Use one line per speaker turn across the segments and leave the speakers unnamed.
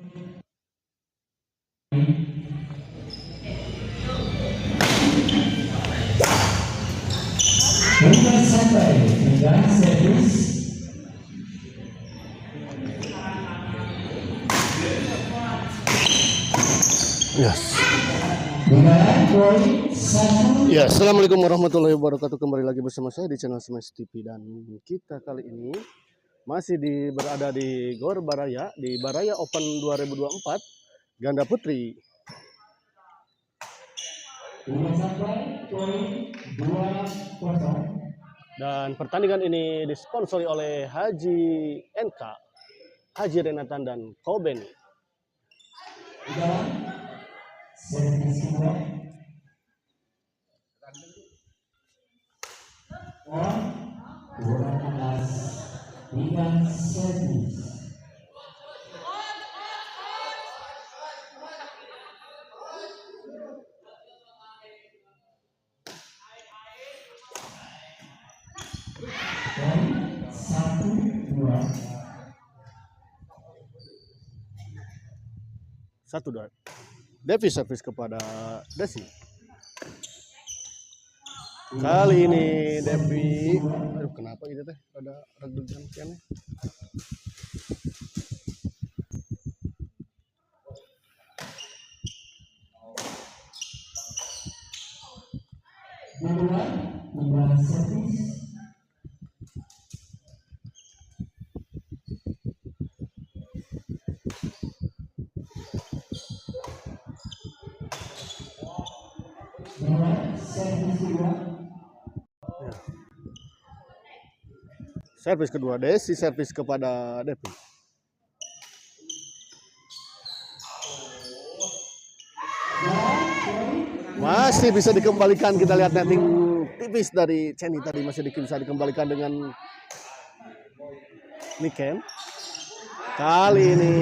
Hingga sampai dengan servis.
Yes. Ya, assalamualaikum warahmatullahi wabarakatuh. Kembali lagi bersama saya di channel Smash TV, dan kita kali ini masih berada di Gor Baraya di Baraya Open 2024 ganda putri. Dan pertandingan ini disponsori oleh Haji NK, Haji Renatan dan Kobeni. Satu dua. Devi servis kepada Desi. Kali ini Devi, aduh kenapa ini teh ada redugan kayaknya. Servis kedua, Desi servis kepada Devi. Masih bisa dikembalikan, kita lihat netting tipis dari Chenny tadi masih bisa dikembalikan dengan Niken. Kali ini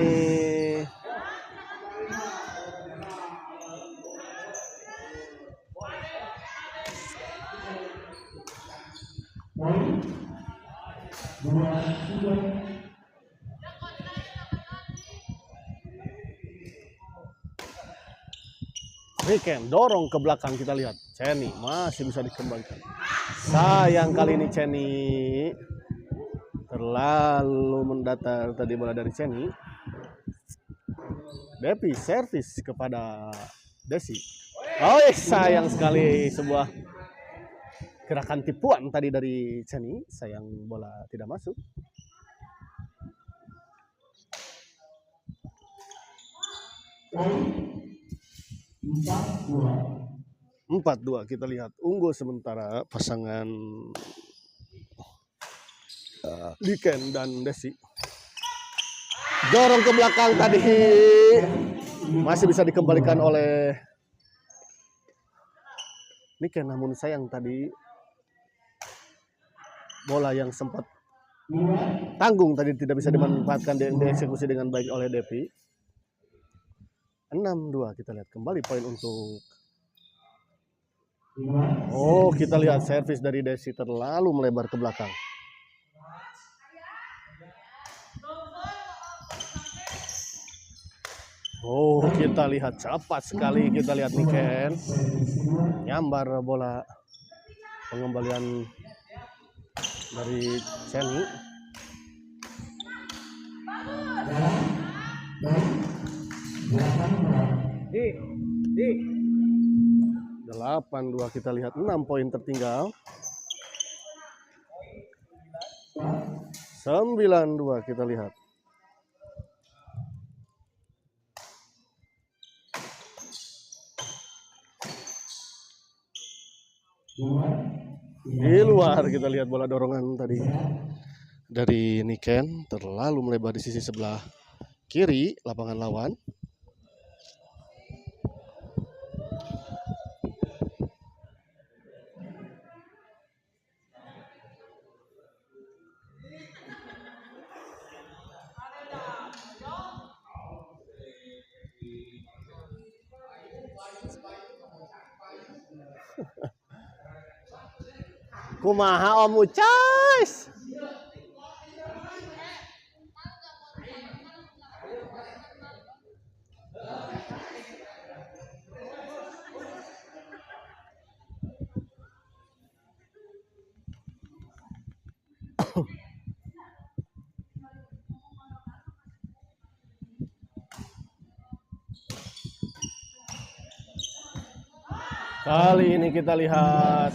Niken dorong ke belakang, kita lihat Chenny masih bisa dikembalikan. Sayang kali ini Chenny terlalu mendatar tadi bola dari Chenny. Devi servis kepada Desi. Oh, sayang sekali sebuah gerakan tipuan tadi dari Chenny. Sayang bola tidak masuk. Empat dua, kita lihat unggul sementara pasangan Niken dan Desi. Dorong ke belakang tadi masih bisa dikembalikan oleh Niken, namun sayang tadi bola yang sempat tanggung tadi tidak bisa dimanfaatkan dan dieksekusi dengan baik oleh Devi. 6-2, kita lihat kembali poin untuk. Oh, kita lihat servis dari Desi terlalu melebar ke belakang. Oh, kita lihat cepat sekali, kita lihat Niken nyambar bola pengembalian dari Chenny. Di 8-2, kita lihat 6 poin tertinggal. 9-2, kita lihat. Di luar, kita lihat bola dorongan tadi dari Niken terlalu melebar di sisi sebelah kiri lapangan lawan. Kumaha Om Ucais? Kali ini kita lihat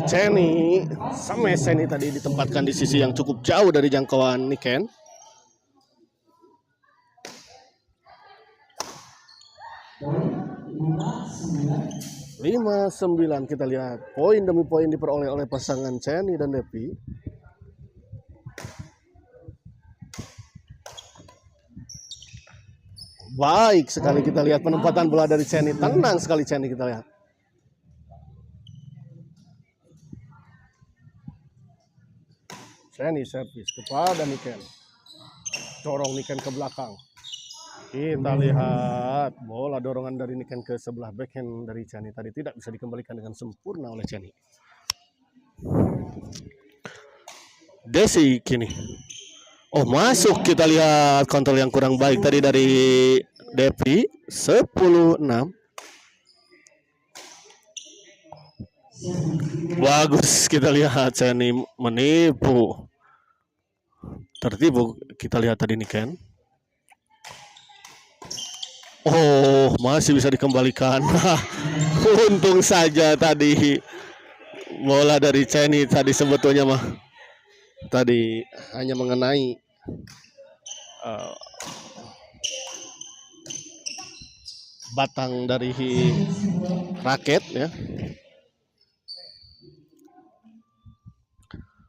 Chenny sama Seni tadi ditempatkan di sisi yang cukup jauh dari jangkauan Niken. Lima 9 kita lihat poin demi poin diperoleh oleh pasangan Chenny dan Devi. Baik sekali kita lihat penempatan bola dari Chenny, tenang sekali Chenny kita lihat. Chenny servis kepada Niken. Dorong Niken ke belakang. Kita lihat bola dorongan dari Niken ke sebelah backhand dari Chenny tadi tidak bisa dikembalikan dengan sempurna oleh Chenny. Desi kini. Oh, masuk, kita lihat kontrol yang kurang baik tadi dari Devi. 10-6. Bagus, kita lihat Chenny menipu. Tertipu kita lihat tadi Niken. Oh, masih bisa dikembalikan. Untung saja tadi bola dari Chenny tadi sebetulnya mah tadi hanya mengenai batang dari raket ya.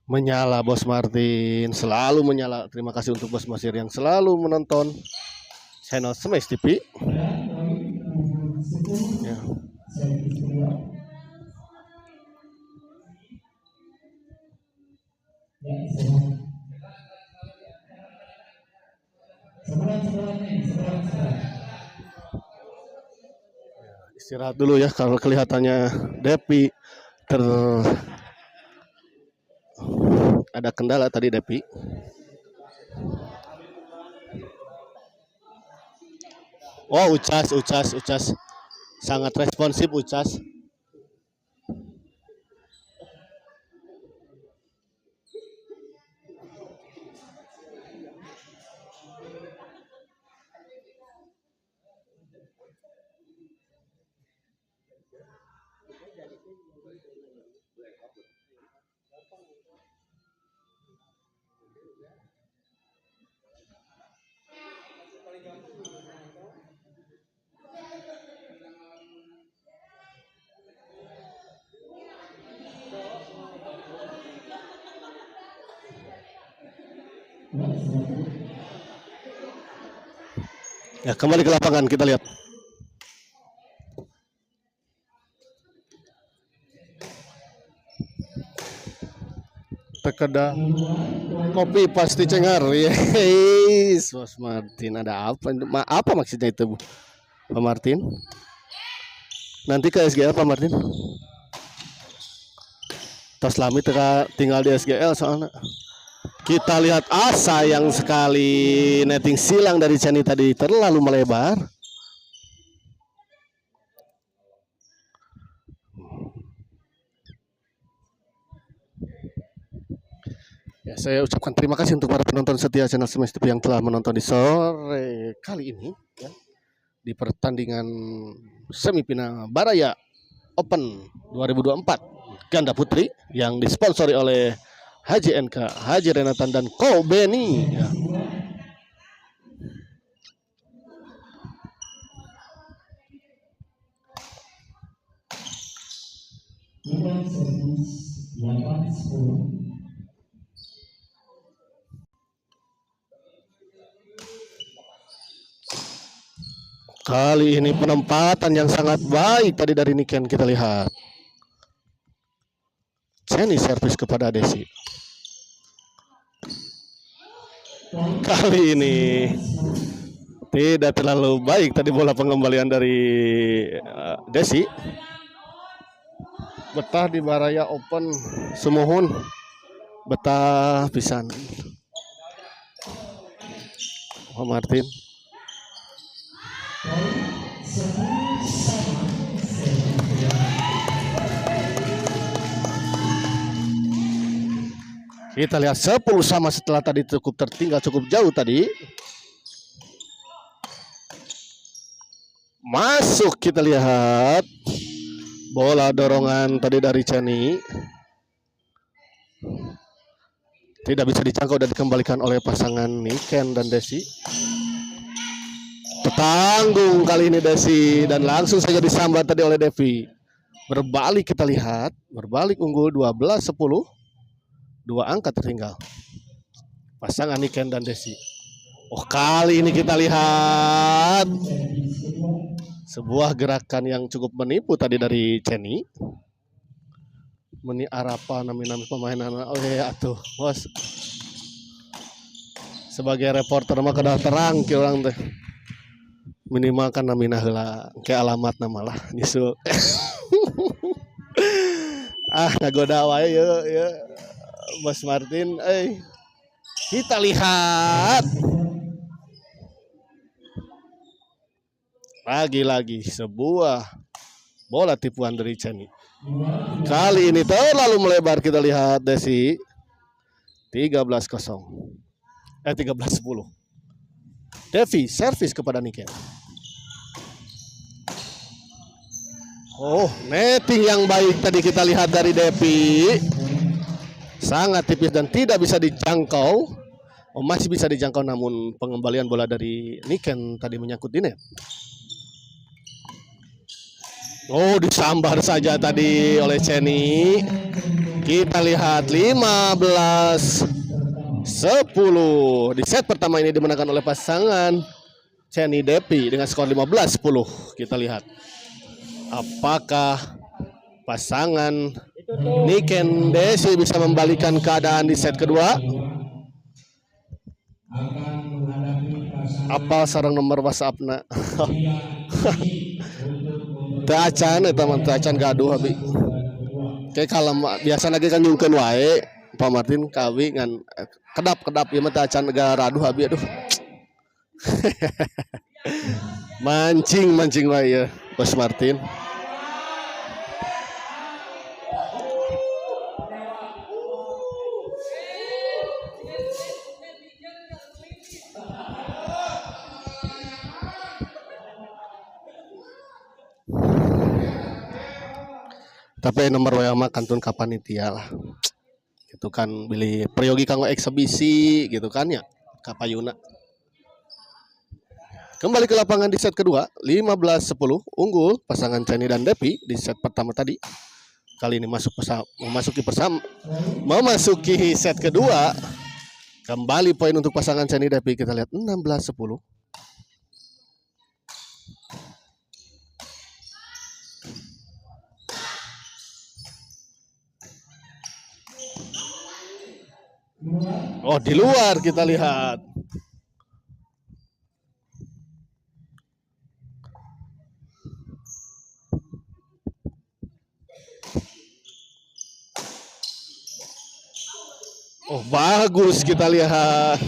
Menyala Bos Martin, selalu menyala. Terima kasih untuk Bos Masir yang selalu menonton channel Smash TV. Ya. Istirahat dulu ya, kalau kelihatannya Devi ada kendala tadi Devi. Oh, Ucas sangat responsif Ucas. Ya, kembali ke lapangan kita lihat. Tekeda kopi pasti cengar. Yes, Bos Martin, ada apa? Apa maksudnya itu, Bu? Pak Martin? Nanti ke SGL Pak Martin? Tos Lami tinggal di SGL soalnya. Kita lihat sayang sekali netting silang dari Chenny tadi terlalu melebar. Ya, saya ucapkan terima kasih untuk para penonton setia channel Smash TV yang telah menonton di sore kali ini ya, di pertandingan semifinal Baraya Open 2024 ganda putri yang disponsori oleh Haji NK, Haji Renatan dan Ko Beni ya. Kali ini penempatan yang sangat baik tadi dari Niken kita lihat. Chenny servis kepada Desi. Kali ini Tidak terlalu baik tadi bola pengembalian dari Desi. Betah di Baraya Open Sumuhun. Betah pisan. Oh, Martin. Kita lihat 10 sama setelah tadi cukup tertinggal cukup jauh tadi. Masuk, kita lihat bola dorongan tadi dari Cheni. Tidak bisa dijangkau dan dikembalikan oleh pasangan Niken dan Desi. Tertanggung kali ini Desi dan langsung saja disambar tadi oleh Devi. Berbalik kita lihat, berbalik unggul 12-10. 2 angka tertinggal. Pasangan Niken dan Desi. Oh, kali ini kita lihat sebuah gerakan yang cukup menipu tadi dari Cheni. Meni Arapa nami-nami pemain anak. Oh ya atuh, bos. Sebagai reporter mah kedah terang ke orang teh. Minimal kan namina heula ke alamat nama lah nyusul. Ngagoda wae ya. Mas Martin, kita lihat lagi-lagi sebuah bola tipuan dari Cheni. Kali ini terlalu melebar, kita lihat Desi. 13-0. 13-10. Devi servis kepada Niken. Oh, netting yang baik tadi kita lihat dari Devi. Sangat tipis dan tidak bisa dijangkau. Oh, masih bisa dijangkau namun pengembalian bola dari Niken tadi menyangkut di net. Oh, disambar saja tadi oleh Cheni. Kita lihat 15-10. Di set pertama ini dimenangkan oleh pasangan Cheni Devi dengan skor 15-10. Kita lihat apakah pasangan Niken Desi bisa membalikan keadaan di set kedua. Apa sarang nomor WhatsApp-na? Tacan eta mah tacan gaduh abi. Kayak kalau biasa lagi kan nyungkeun wae Pak Martin kawi ngan kedap-kedap ieu mah tacan gaduh abi aduh. Mancing wae ya Bos Martin. Tapi nomor WA mah kantun kapanitia lah. Gitu kan beli peryogi kanggo eksebisi gitu kan ya kapayuna. Kembali ke lapangan di set kedua 15-10 unggul pasangan Cheni dan Devi di set pertama tadi. Kali ini memasuki set kedua. Kembali poin untuk pasangan Cheni Devi, kita lihat 16-10. Oh, di luar kita lihat. Oh, bagus kita lihat.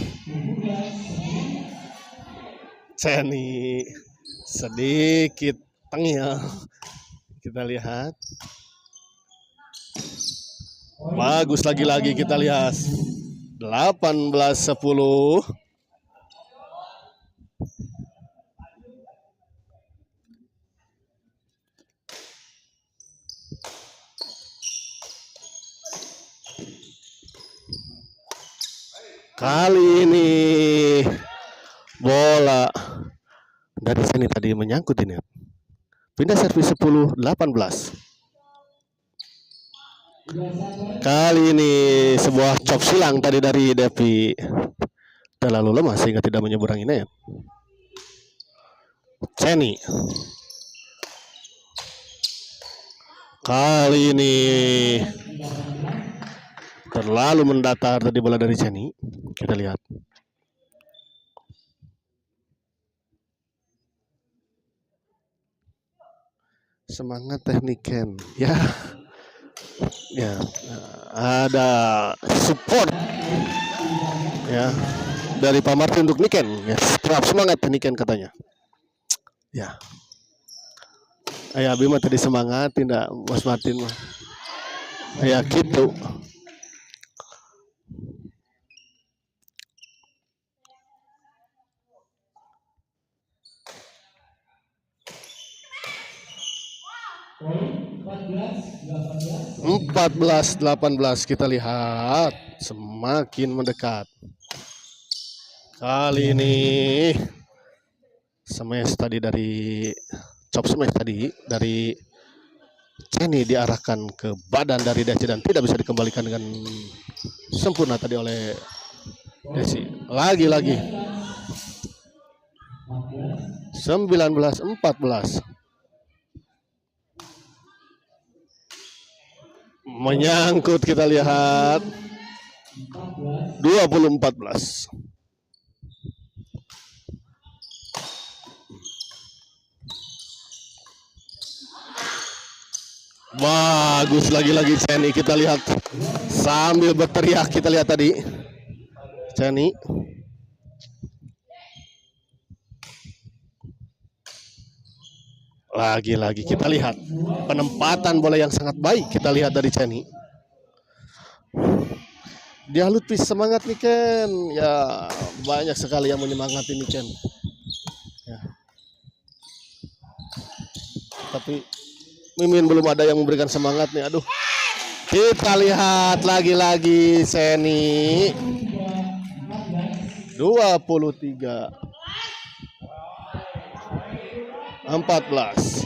Cheni sedikit tengil. Kita lihat. Bagus lagi-lagi kita lihat. 18-10. Kali ini bola dari sini tadi menyangkut ini. Pindah servis 10-18. Kali ini sebuah chop silang tadi dari Devi. Terlalu lemah sehingga tidak menyeberangi net. Cheni. Kali ini terlalu mendatar tadi bola dari Cheni. Kita lihat. Semangat teknik Ken. Ya, ya. Ada support ya dari Pak Martin untuk Niken. Ya, tetap semangat Niken katanya. Ya. Ayah Bima tadi semangat tidak Mas Martin mah. Ya gitu.
Poin 14-18.
14-18 kita lihat semakin mendekat. Kali ini smash tadi dari chop smash tadi dari Ceni diarahkan ke badan dari Desi dan tidak bisa dikembalikan dengan sempurna tadi oleh Desi. Lagi-lagi 19-14. Menyangkut kita lihat 20-14. Bagus lagi-lagi Ceni, kita lihat sambil berteriak, kita lihat tadi Ceni. Lagi-lagi kita lihat penempatan bola yang sangat baik kita lihat dari Ceni. Dia Lutfi semangat nih Ken. Ya banyak sekali yang menyemangati nih Ken. Ya. Tapi Mimin belum ada yang memberikan semangat nih. Aduh. Kita lihat lagi-lagi Ceni 23 14.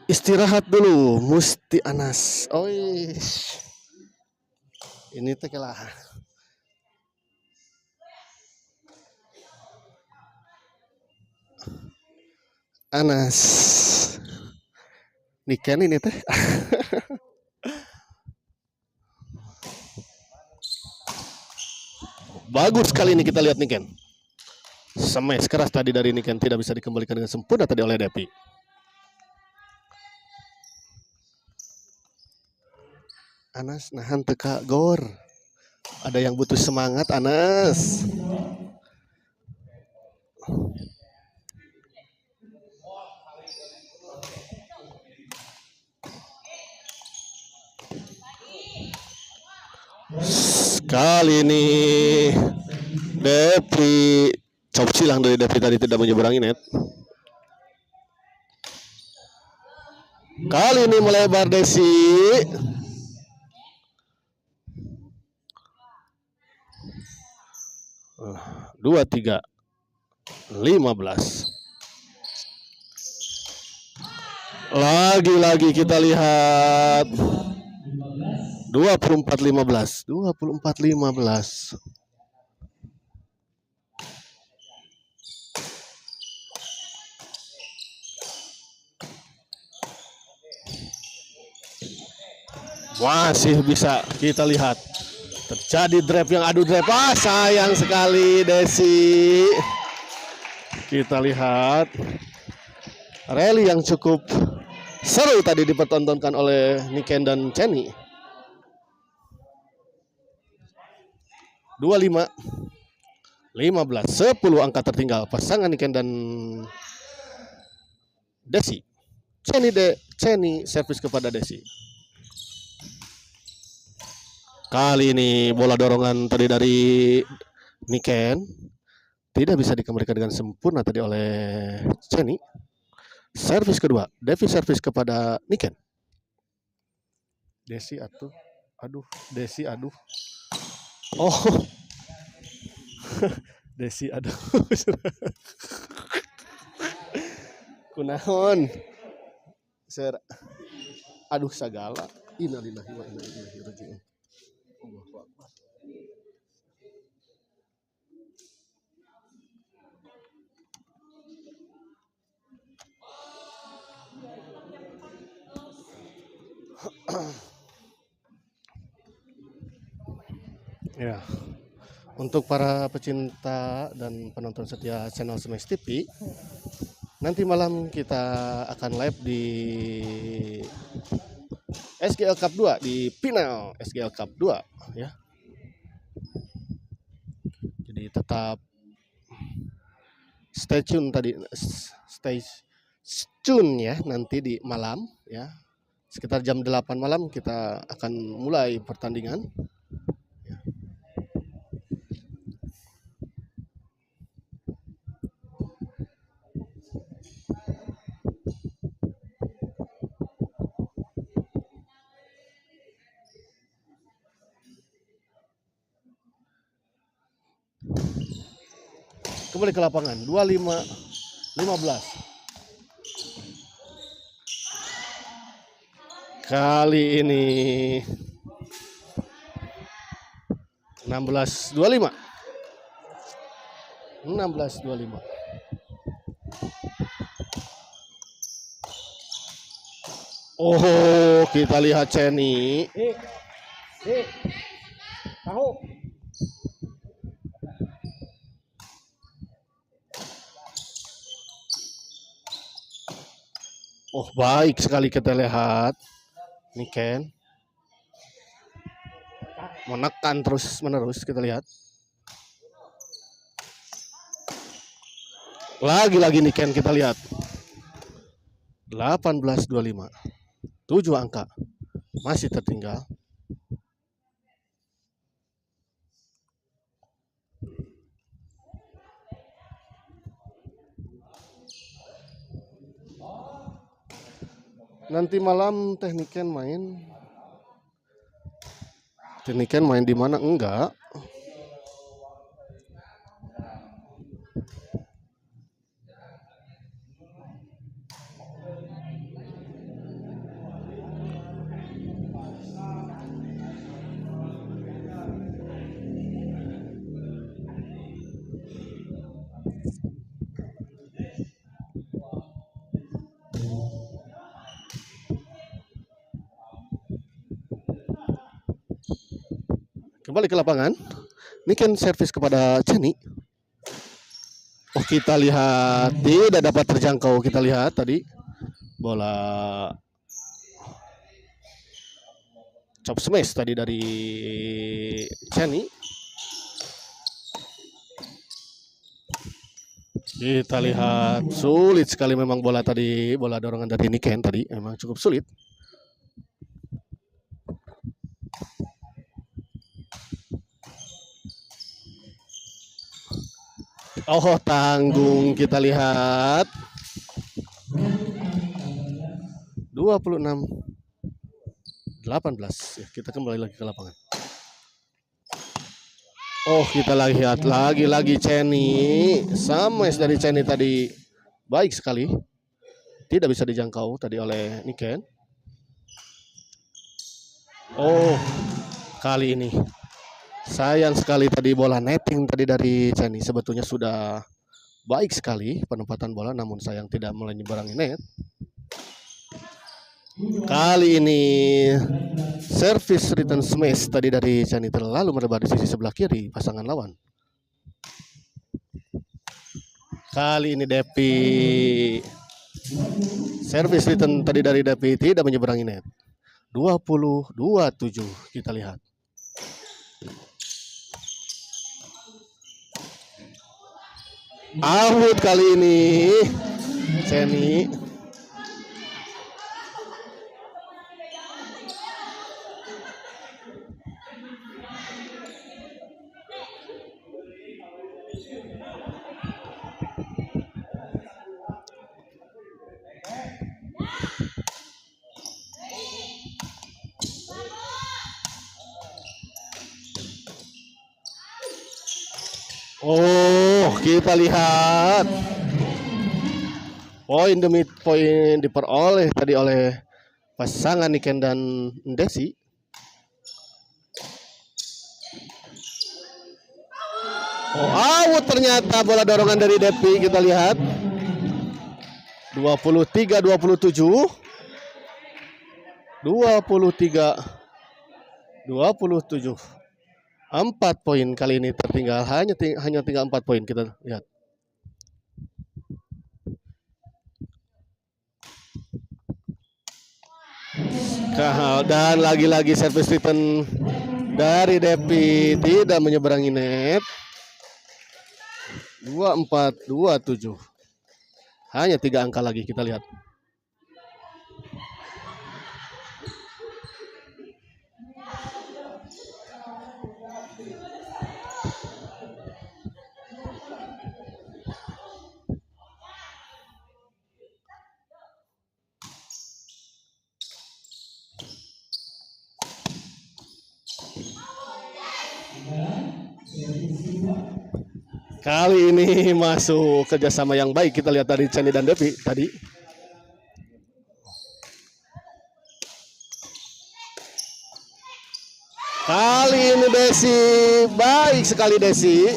Istirahat dulu, Musti Anas. Oh, ini teh lah. Anas. Niken ini teh. Bagus sekali ini kita lihat Niken. Smash keras tadi dari Niken tidak bisa dikembalikan dengan sempurna tadi oleh Depi. Anas nahan teka gor. Ada yang butuh semangat Anas. Kali ini Depi cop silang dari Depi tadi tidak menyeberangi net. Kali ini melebar Desi. Dua 3 15. Lagi-lagi kita lihat 24-15. 24-15. Masih bisa kita lihat terjadi drive yang adu drive. Sayang sekali Desi. Kita lihat rally yang cukup seru tadi dipertontonkan oleh Niken dan Ceni. 25 15 10 angka tertinggal pasangan Niken dan Desi. Ceni servis kepada Desi. Kali ini bola dorongan tadi dari Niken tidak bisa dikembalikan dengan sempurna tadi oleh Ceni. Servis kedua, Devi servis kepada Niken. Desi atuh. Aduh, Desi aduh. Oh. Desi aduh. Kunaon? Aduh sagala. Innalillahi wa inna ilaihi raji'un. Ya, untuk para pecinta dan penonton setia channel Smash TV, nanti malam kita akan live di SGL Cup 2 di final SGL Cup 2 ya. Jadi tetap stay tune stay tune ya, nanti di malam ya. Sekitar jam 8 malam kita akan mulai pertandingan. Kembali ke lapangan 25-15. Kali ini 16-25. 16-25. Oh, kita lihat Ceni.
Tahu.
Oh, baik sekali kita lihat. Niken menekan terus menerus, kita lihat. Lagi-lagi Niken kita lihat. 18-25. 7 angka masih tertinggal. Nanti malam Tekniken main di mana? Enggak. Kembali ke lapangan. Niken servis kepada Ceni. Oh, kita lihat tidak dapat terjangkau. Kita lihat tadi bola chop smash tadi dari Ceni. Kita lihat sulit sekali memang bola tadi, bola dorongan dari Niken tadi memang cukup sulit. Oh, tanggung, kita lihat 26-18 ya, kita kembali lagi ke lapangan. Oh, kita lihat lagi-lagi Ceni, sama dari Ceni tadi baik sekali, tidak bisa dijangkau tadi oleh Niken. Oh, kali ini sayang sekali tadi bola netting tadi dari Ceni. Sebetulnya sudah baik sekali penempatan bola, namun sayang tidak menyeberangi net. Kali ini service return smash tadi dari Ceni terlalu merebak di sisi sebelah kiri pasangan lawan. Kali ini Depi service return tadi dari Depi tidak menyeberangi net. 20-27 kita lihat. Out kali ini Ceni. Oh, kita lihat poin demi poin diperoleh tadi oleh pasangan Niken dan Desi. Oh, out ternyata bola dorongan dari Depi, kita lihat. 23-27. 23-27. 4 poin kali ini tertinggal, hanya tinggal 4 poin, kita lihat. Dan lagi-lagi service return dari Depi tidak menyeberangi net. 24-27. Hanya 3 angka lagi, kita lihat. Kali ini masuk kerjasama yang baik, kita lihat dari Ceni dan Depi tadi. Kali ini Desi, baik sekali Desi.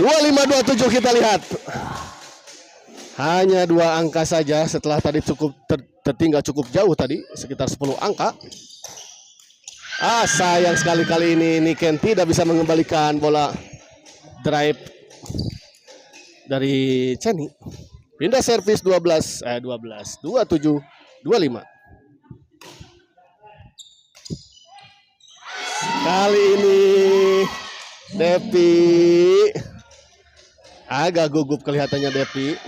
25-27 kita lihat. Hanya 2 angka saja setelah tadi cukup tertinggal cukup jauh tadi, sekitar 10 angka. Sayang sekali kali ini Niken tidak bisa mengembalikan bola drive dari Ceni. Pindah servis 27-25. Kali ini Depi agak gugup kelihatannya Depi.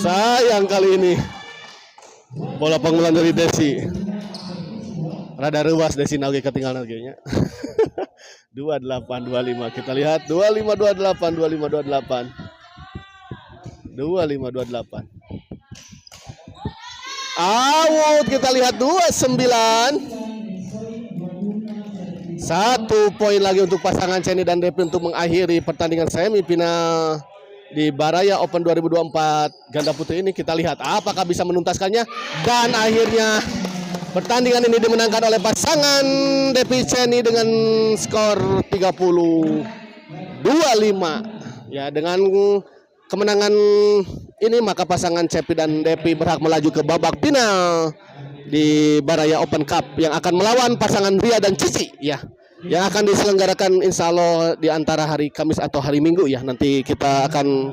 Sayang kali ini bola pengumuman dari Desi. Rada ruas Desi nage ketinggalan kayaknya. 28-25, kita lihat 25-28, 25-28. 25-28. Out, kita lihat 29. 1 poin lagi untuk pasangan Ceni dan Depi untuk mengakhiri pertandingan semifinal di Baraya Open 2024 ganda putri ini. Kita lihat apakah bisa menuntaskannya, dan akhirnya pertandingan ini dimenangkan oleh pasangan Depi Ceni dengan skor 30-25. Ya, dengan kemenangan ini maka pasangan Cepi dan Depi berhak melaju ke babak final di Baraya Open Cup yang akan melawan pasangan Ria dan Cici, ya, yang akan diselenggarakan insya Allah di antara hari Kamis atau hari Minggu, ya. Nanti kita akan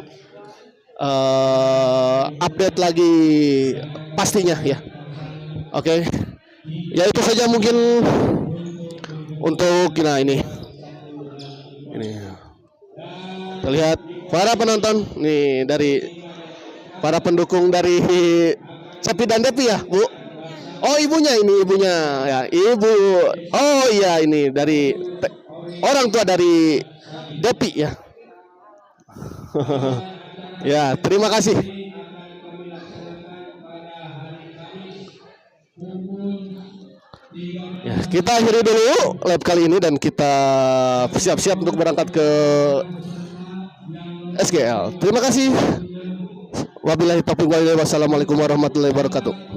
update lagi pastinya, ya. Oke. Ya itu saja mungkin untuk ini terlihat para penonton nih, dari para pendukung dari Cepi dan Depi, ya, Bu. Oh, ibunya ya, ibu. Oh iya, ini dari orang tua dari Depi, ya. Ya, terima kasih. Ya, kita akhiri dulu live kali ini dan kita siap-siap untuk berangkat ke SGL. Terima kasih. Wabillahi taufiq wal hidayah. Wassalamualaikum warahmatullahi wabarakatuh.